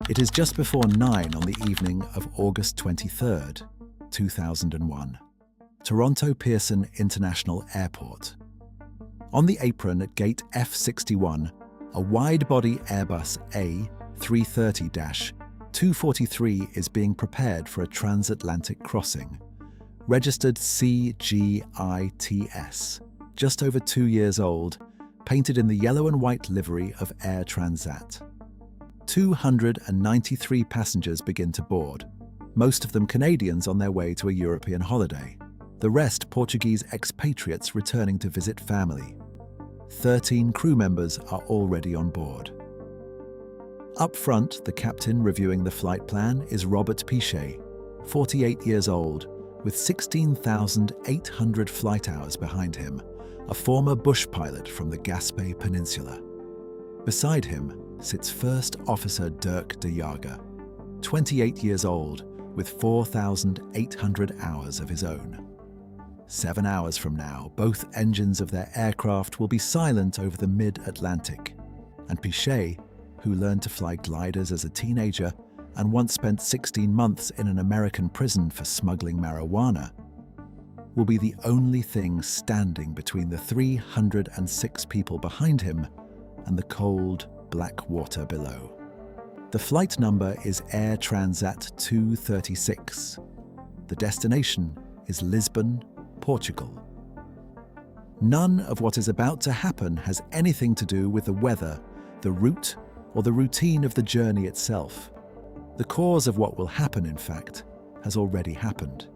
It is just before 9 on the evening of August 23rd, 2001. Toronto Pearson International Airport. On the apron at gate F61, a wide-body Airbus A330-243 is being prepared for a transatlantic crossing. Registered C-GITS, just over 2 years old, painted in the yellow and white livery of Air Transat. 293 passengers begin to board, most of them Canadians on their way to a European holiday. The rest Portuguese expatriates returning to visit family. 13 crew members are already on board. Up front, the captain reviewing the flight plan is Robert Piché, 48 years old, with 16,800 flight hours behind him, a former bush pilot from the Gaspé Peninsula. Beside him sits First Officer Dirk de Jager, 28 years old, with 4,800 hours of his own. 7 hours from now, both engines of their aircraft will be silent over the mid-Atlantic, and Piché, who learned to fly gliders as a teenager and once spent 16 months in an American prison for smuggling marijuana, will be the only thing standing between the 306 people behind him and the cold, black water below. The flight number is Air Transat 236. The destination is Lisbon, Portugal. None of what is about to happen has anything to do with the weather, the route, or the routine of the journey itself. The cause of what will happen, in fact, has already happened.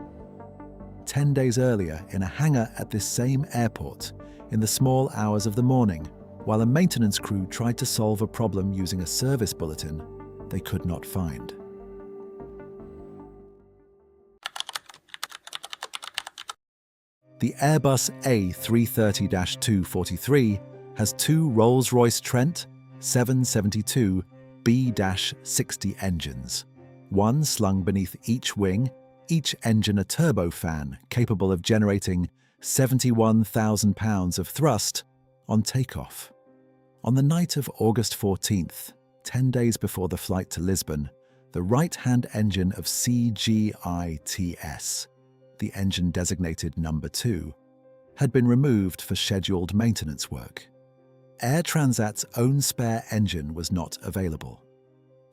10 days earlier, in a hangar at this same airport, in the small hours of the morning, while a maintenance crew tried to solve a problem using a service bulletin they could not find. The Airbus A330-243 has 2 Rolls-Royce Trent 772 B-60 engines, one slung beneath each wing, each engine a turbofan capable of generating 71,000 pounds of thrust on takeoff. On the night of August 14th, 10 days before the flight to Lisbon, the right-hand engine of C-GITS, the engine designated number 2, had been removed for scheduled maintenance work. Air Transat's own spare engine was not available.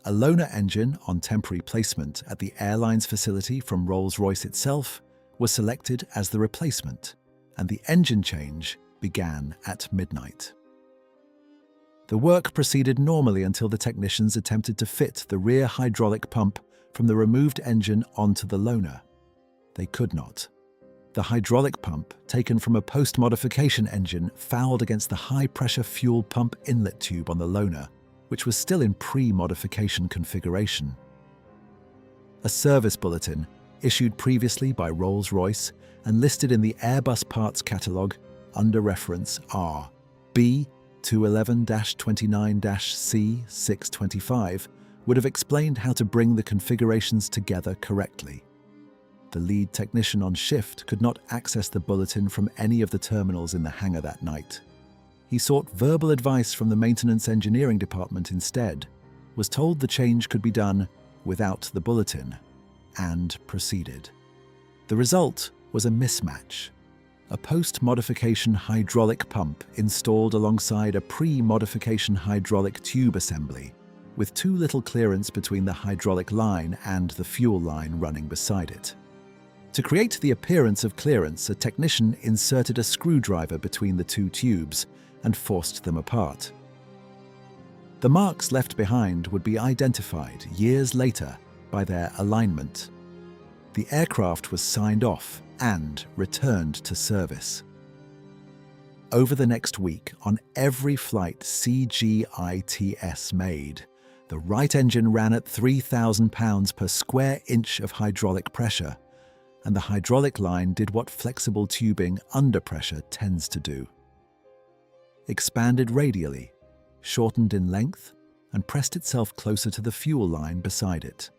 A loaner engine on temporary placement at the airline's facility from Rolls-Royce itself was selected as the replacement, and the engine change began at midnight. The work proceeded normally until the technicians attempted to fit the rear hydraulic pump from the removed engine onto the loaner. They could not. The hydraulic pump, taken from a post-modification engine, fouled against the high-pressure fuel pump inlet tube on the loaner, which was still in pre-modification configuration. A service bulletin, issued previously by Rolls-Royce and listed in the Airbus parts catalogue under reference R B211-29-C625, would have explained how to bring the configurations together correctly. The lead technician on shift could not access the bulletin from any of the terminals in the hangar that night. He sought verbal advice from the maintenance engineering department instead, was told the change could be done without the bulletin, and proceeded. The result was a mismatch. A post-modification hydraulic pump installed alongside a pre-modification hydraulic tube assembly, with too little clearance between the hydraulic line and the fuel line running beside it. To create the appearance of clearance, a technician inserted a screwdriver between the 2 tubes and forced them apart. The marks left behind would be identified years later by their alignment. The aircraft was signed off and returned to service. Over the next week, on every flight C-GITS made, the right engine ran at 3,000 pounds per square inch of hydraulic pressure, and the hydraulic line did what flexible tubing under pressure tends to do. Expanded radially, shortened in length, and pressed itself closer to the fuel line beside it.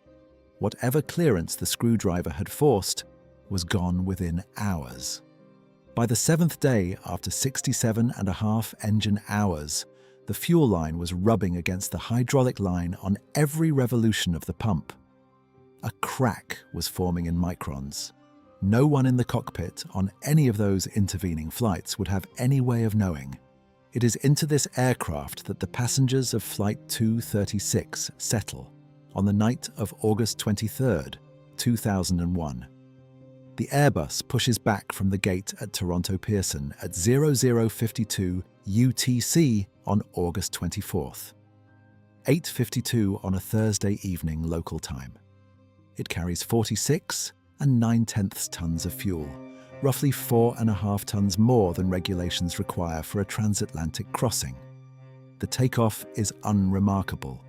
Whatever clearance the screwdriver had forced was gone within hours. By the 7th day, after 67.5 engine hours, The fuel line was rubbing against the hydraulic line on every revolution of the pump. A crack was forming in microns. No one in the cockpit on any of those intervening flights would have any way of knowing. It is into this aircraft that the passengers of Flight 236 settle on the night of August 23, 2001. The Airbus pushes back from the gate at Toronto Pearson at 0052 UTC on August 24th, 8:52 on a Thursday evening local time. It carries 46 9/10 tons of fuel, roughly 4.5 tons more than regulations require for a transatlantic crossing. The takeoff is unremarkable.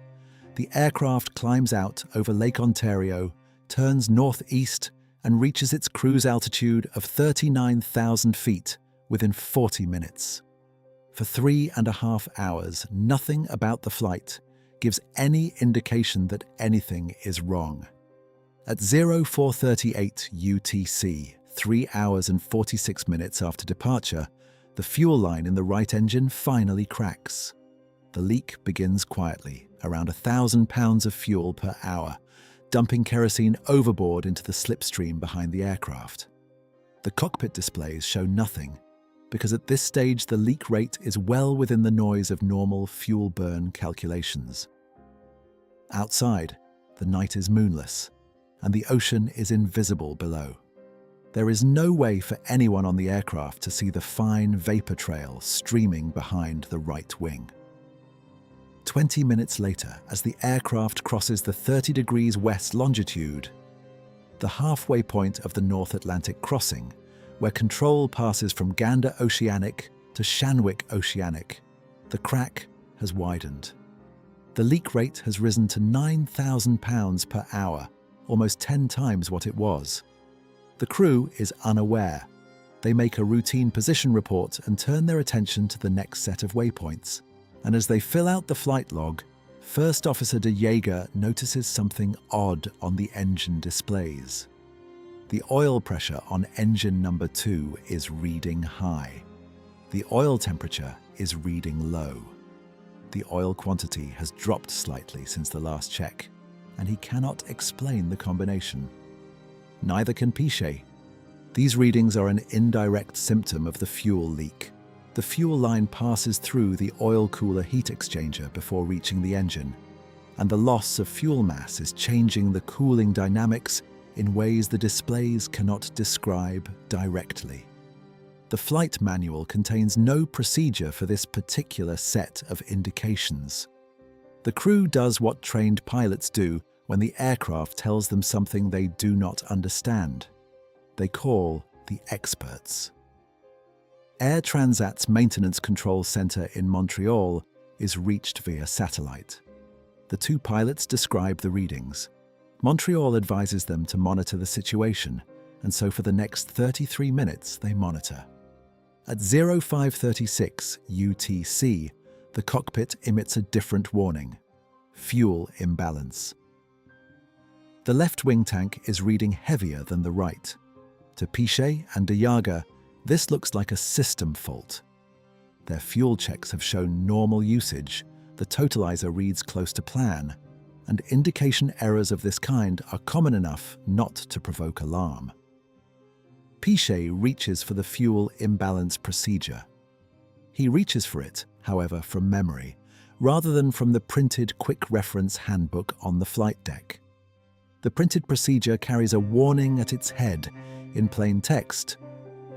The aircraft climbs out over Lake Ontario, turns northeast, and reaches its cruise altitude of 39,000 feet within 40 minutes. For 3.5 hours, nothing about the flight gives any indication that anything is wrong. At 0438 UTC, 3 hours and 46 minutes after departure, the fuel line in the right engine finally cracks. The leak begins quietly, around 1,000 pounds of fuel per hour, dumping kerosene overboard into the slipstream behind the aircraft. The cockpit displays show nothing, because at this stage the leak rate is well within the noise of normal fuel burn calculations. Outside, the night is moonless, and the ocean is invisible below. There is no way for anyone on the aircraft to see the fine vapor trail streaming behind the right wing. 20 minutes later, as the aircraft crosses the 30 degrees west longitude, the halfway point of the North Atlantic crossing, where control passes from Gander Oceanic to Shanwick Oceanic, the crack has widened. The leak rate has risen to 9,000 pounds per hour, almost 10 times what it was. The crew is unaware. They make a routine position report and turn their attention to the next set of waypoints. And as they fill out the flight log, First Officer de Jager notices something odd on the engine displays. The oil pressure on engine number 2 is reading high. The oil temperature is reading low. The oil quantity has dropped slightly since the last check, and he cannot explain the combination. Neither can Piché. These readings are an indirect symptom of the fuel leak. The fuel line passes through the oil cooler heat exchanger before reaching the engine, and the loss of fuel mass is changing the cooling dynamics in ways the displays cannot describe directly. The flight manual contains no procedure for this particular set of indications. The crew does what trained pilots do when the aircraft tells them something they do not understand. They call the experts. Air Transat's Maintenance Control Center in Montreal is reached via satellite. The two pilots describe the readings. Montreal advises them to monitor the situation, and so for the next 33 minutes they monitor. At 0536 UTC, the cockpit emits a different warning: fuel imbalance. The left wing tank is reading heavier than the right. To Piché and de Jager, this looks like a system fault. Their fuel checks have shown normal usage, the totalizer reads close to plan, and indication errors of this kind are common enough not to provoke alarm. Piché reaches for the fuel imbalance procedure. He reaches for it, however, from memory, rather than from the printed quick reference handbook on the flight deck. The printed procedure carries a warning at its head, in plain text: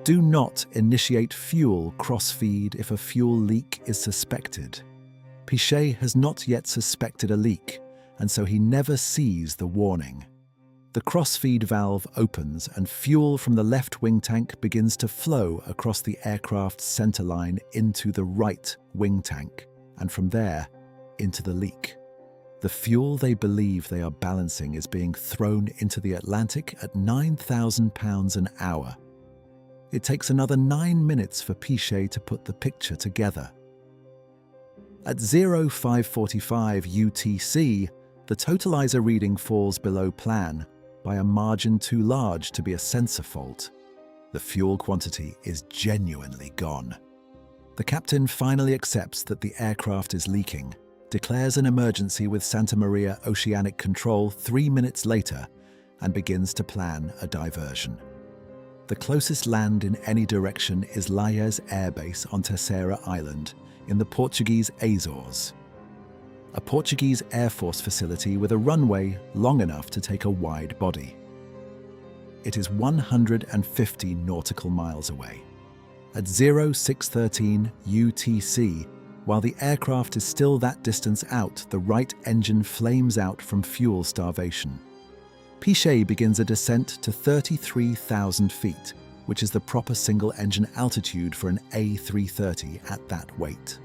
do not initiate fuel crossfeed if a fuel leak is suspected. Piché has not yet suspected a leak, and so he never sees the warning. The crossfeed valve opens and fuel from the left wing tank begins to flow across the aircraft's centerline into the right wing tank, and from there, into the leak. The fuel they believe they are balancing is being thrown into the Atlantic at 9,000 pounds an hour. It takes another 9 minutes for Piché to put the picture together. At 0545 UTC, the totalizer reading falls below plan by a margin too large to be a sensor fault. The fuel quantity is genuinely gone. The captain finally accepts that the aircraft is leaking, declares an emergency with Santa Maria Oceanic Control 3 minutes later, and begins to plan a diversion. The closest land in any direction is Lajes Air Base on Terceira Island in the Portuguese Azores, a Portuguese Air Force facility with a runway long enough to take a wide body. It is 150 nautical miles away. At 0613 UTC, while the aircraft is still that distance out, the right engine flames out from fuel starvation. Piché begins a descent to 33,000 feet, which is the proper single-engine altitude for an A330 at that weight.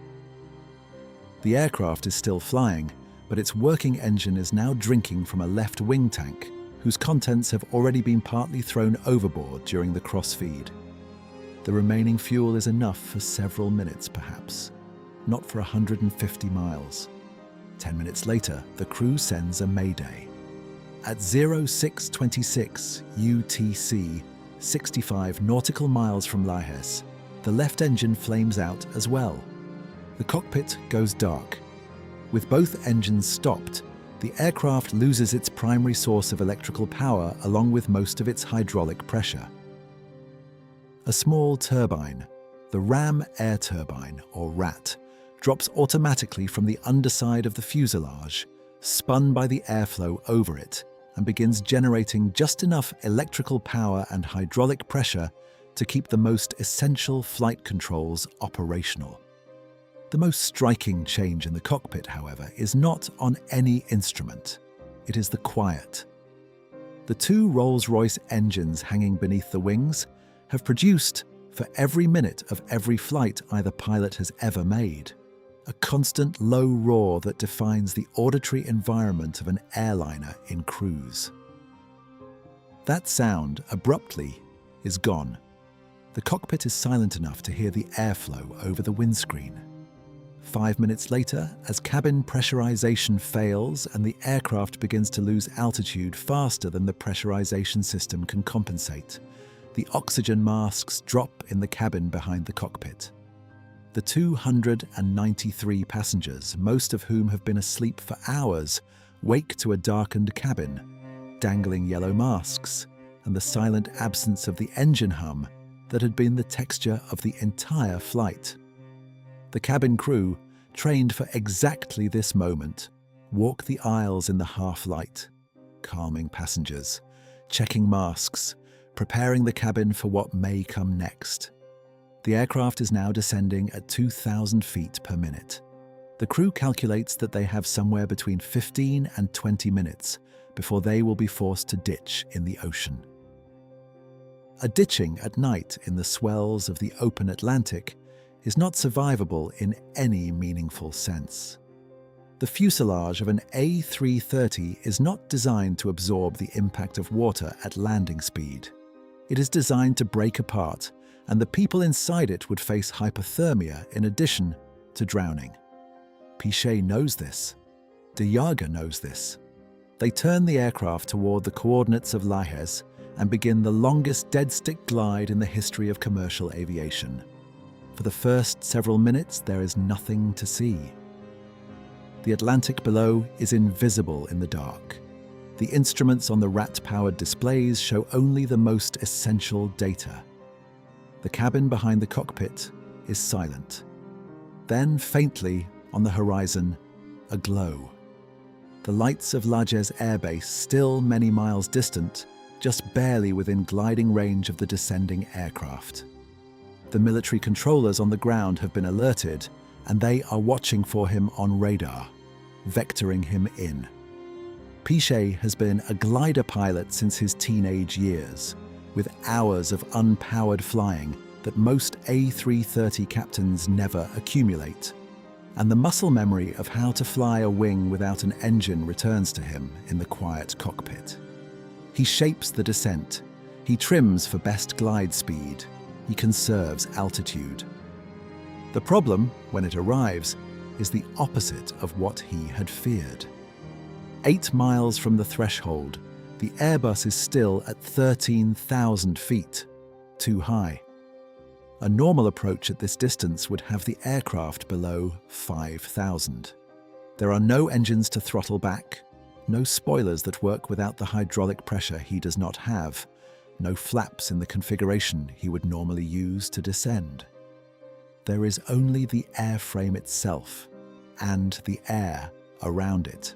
The aircraft is still flying, but its working engine is now drinking from a left wing tank, whose contents have already been partly thrown overboard during the crossfeed. The remaining fuel is enough for several minutes, perhaps, not for 150 miles. 10 minutes later, the crew sends a mayday. At 0626 UTC, 65 nautical miles from Lajes, the left engine flames out as well. The cockpit goes dark. With both engines stopped, the aircraft loses its primary source of electrical power along with most of its hydraulic pressure. A small turbine, the ram air turbine, or RAT, drops automatically from the underside of the fuselage, spun by the airflow over it, and begins generating just enough electrical power and hydraulic pressure to keep the most essential flight controls operational. The most striking change in the cockpit, however, is not on any instrument. It is the quiet. The two Rolls-Royce engines hanging beneath the wings have produced, for every minute of every flight either pilot has ever made, a constant low roar that defines the auditory environment of an airliner in cruise. That sound, abruptly, is gone. The cockpit is silent enough to hear the airflow over the windscreen. 5 minutes later, as cabin pressurization fails and the aircraft begins to lose altitude faster than the pressurization system can compensate, the oxygen masks drop in the cabin behind the cockpit. The 293 passengers, most of whom have been asleep for hours, wake to a darkened cabin, dangling yellow masks, and the silent absence of the engine hum that had been the texture of the entire flight. The cabin crew, trained for exactly this moment, walk the aisles in the half-light, calming passengers, checking masks, preparing the cabin for what may come next. The aircraft is now descending at 2,000 feet per minute. The crew calculates that they have somewhere between 15 and 20 minutes before they will be forced to ditch in the ocean. A ditching at night in the swells of the open Atlantic is not survivable in any meaningful sense. The fuselage of an A330 is not designed to absorb the impact of water at landing speed. It is designed to break apart, and the people inside it would face hypothermia in addition to drowning. Piché knows this. De Jager knows this. They turn the aircraft toward the coordinates of Lajes and begin the longest dead-stick glide in the history of commercial aviation. For the first several minutes, there is nothing to see. The Atlantic below is invisible in the dark. The instruments on the RAT-powered displays show only the most essential data. The cabin behind the cockpit is silent. Then, faintly, on the horizon, a glow. The lights of Lajes Air Base, still many miles distant, just barely within gliding range of the descending aircraft. The military controllers on the ground have been alerted, and they are watching for him on radar, vectoring him in. Piché has been a glider pilot since his teenage years, with hours of unpowered flying that most A330 captains never accumulate. And the muscle memory of how to fly a wing without an engine returns to him in the quiet cockpit. He shapes the descent. He trims for best glide speed. He conserves altitude. The problem, when it arrives, is the opposite of what he had feared. 8 miles from the threshold, the Airbus is still at 13,000 feet, too high. A normal approach at this distance would have the aircraft below 5,000. There are no engines to throttle back, no spoilers that work without the hydraulic pressure he does not have, no flaps in the configuration he would normally use to descend. There is only the airframe itself and the air around it.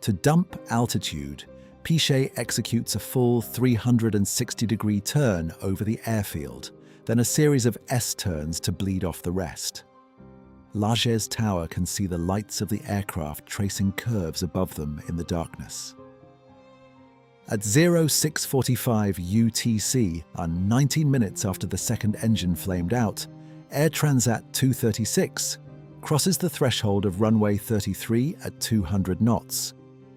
To dump altitude, Piché executes a full 360-degree turn over the airfield, then a series of S-turns to bleed off the rest. Lajes Tower can see the lights of the aircraft tracing curves above them in the darkness. At 0645 UTC, 19 minutes after the second engine flamed out, Air Transat 236 crosses the threshold of runway 33 at 200 knots,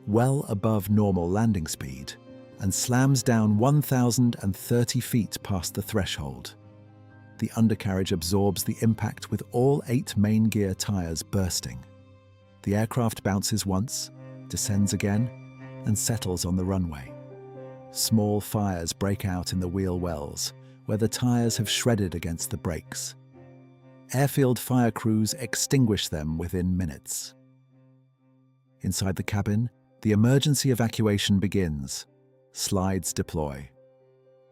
well above normal landing speed, and slams down 1,030 feet past the threshold. The undercarriage absorbs the impact with all 8 main gear tires bursting. The aircraft bounces once, descends again, and settles on the runway. Small fires break out in the wheel wells, where the tires have shredded against the brakes. Airfield fire crews extinguish them within minutes. Inside the cabin, the emergency evacuation begins. Slides deploy.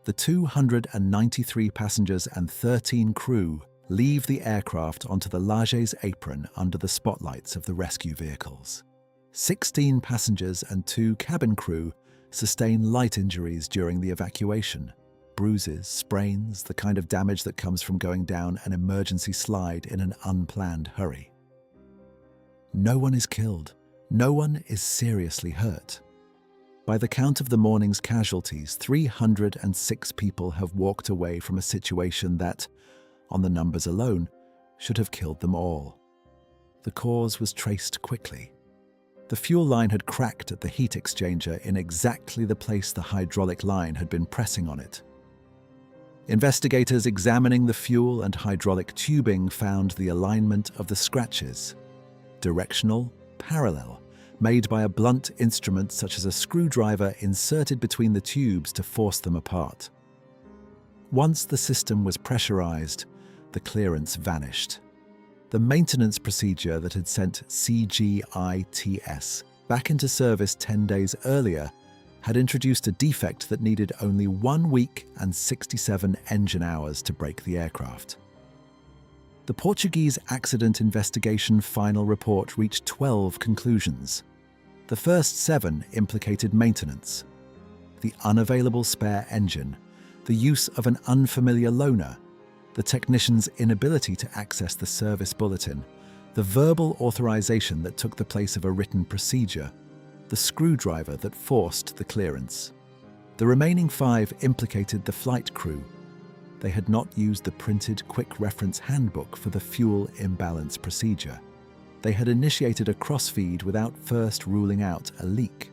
The 293 passengers and 13 crew leave the aircraft onto the Lajes apron under the spotlights of the rescue vehicles. 16 passengers and 2 cabin crew sustain light injuries during the evacuation. Bruises, sprains, the kind of damage that comes from going down an emergency slide in an unplanned hurry. No one is killed. No one is seriously hurt. By the count of the morning's casualties, 306 people have walked away from a situation that, on the numbers alone, should have killed them all. The cause was traced quickly. The fuel line had cracked at the heat exchanger in exactly the place the hydraulic line had been pressing on it. Investigators examining the fuel and hydraulic tubing found the alignment of the scratches. Directional, parallel, made by a blunt instrument such as a screwdriver inserted between the tubes to force them apart. Once the system was pressurized, the clearance vanished. The maintenance procedure that had sent C-GITS back into service 10 days earlier had introduced a defect that needed only 1 week and 67 engine hours to break the aircraft. The Portuguese accident investigation final report reached 12 conclusions. The first 7 implicated maintenance, the unavailable spare engine, the use of an unfamiliar loaner, the technician's inability to access the service bulletin, the verbal authorization that took the place of a written procedure, the screwdriver that forced the clearance. The remaining 5 implicated the flight crew. They had not used the printed quick reference handbook for the fuel imbalance procedure. They had initiated a crossfeed without first ruling out a leak.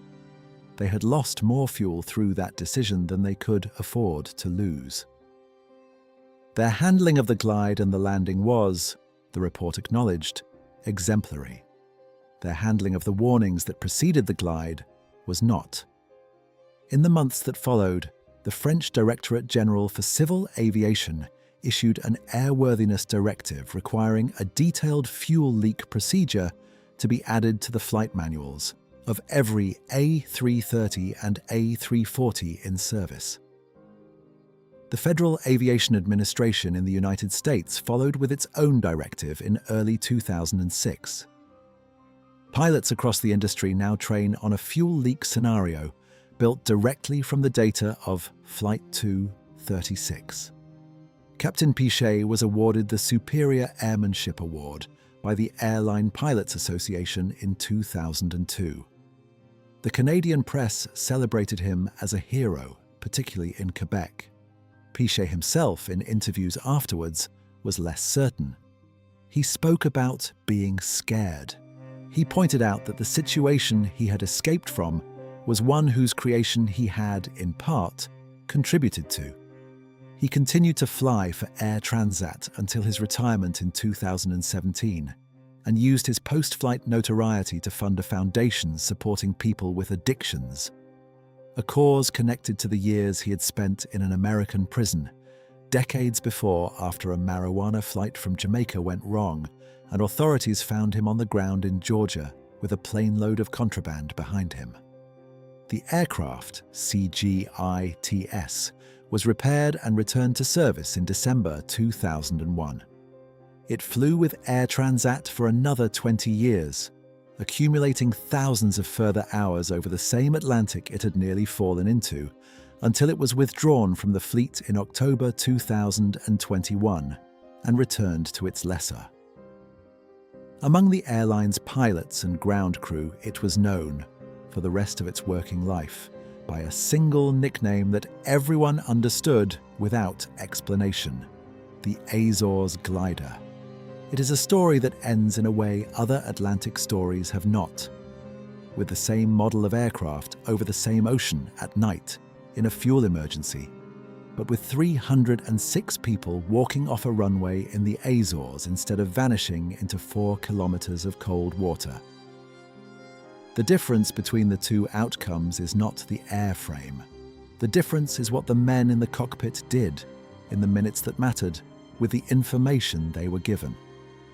They had lost more fuel through that decision than they could afford to lose. Their handling of the glide and the landing was, the report acknowledged, exemplary. Their handling of the warnings that preceded the glide was not. In the months that followed, the French Directorate General for Civil Aviation issued an airworthiness directive requiring a detailed fuel leak procedure to be added to the flight manuals of every A330 and A340 in service. The Federal Aviation Administration in the United States followed with its own directive in early 2006. Pilots across the industry now train on a fuel leak scenario built directly from the data of Flight 236. Captain Piché was awarded the Superior Airmanship Award by the Airline Pilots Association in 2002. The Canadian press celebrated him as a hero, particularly in Quebec. Piché himself, in interviews afterwards, was less certain. He spoke about being scared. He pointed out that the situation he had escaped from was one whose creation he had, in part, contributed to. He continued to fly for Air Transat until his retirement in 2017 and used his post-flight notoriety to fund a foundation supporting people with addictions, a cause connected to the years he had spent in an American prison decades before, after a marijuana flight from Jamaica went wrong, and authorities found him on the ground in Georgia with a plane load of contraband behind him. The aircraft, C-GITS, was repaired and returned to service in December 2001. It flew with Air Transat for another 20 years, accumulating thousands of further hours over the same Atlantic it had nearly fallen into, until it was withdrawn from the fleet in October 2021 and returned to its lessor. Among the airline's pilots and ground crew, it was known, for the rest of its working life, by a single nickname that everyone understood without explanation: the Azores glider. It is a story that ends in a way other Atlantic stories have not, with the same model of aircraft over the same ocean at night in a fuel emergency, but with 306 people walking off a runway in the Azores instead of vanishing into 4 kilometers of cold water. The difference between the two outcomes is not the airframe. The difference is what the men in the cockpit did in the minutes that mattered with the information they were given.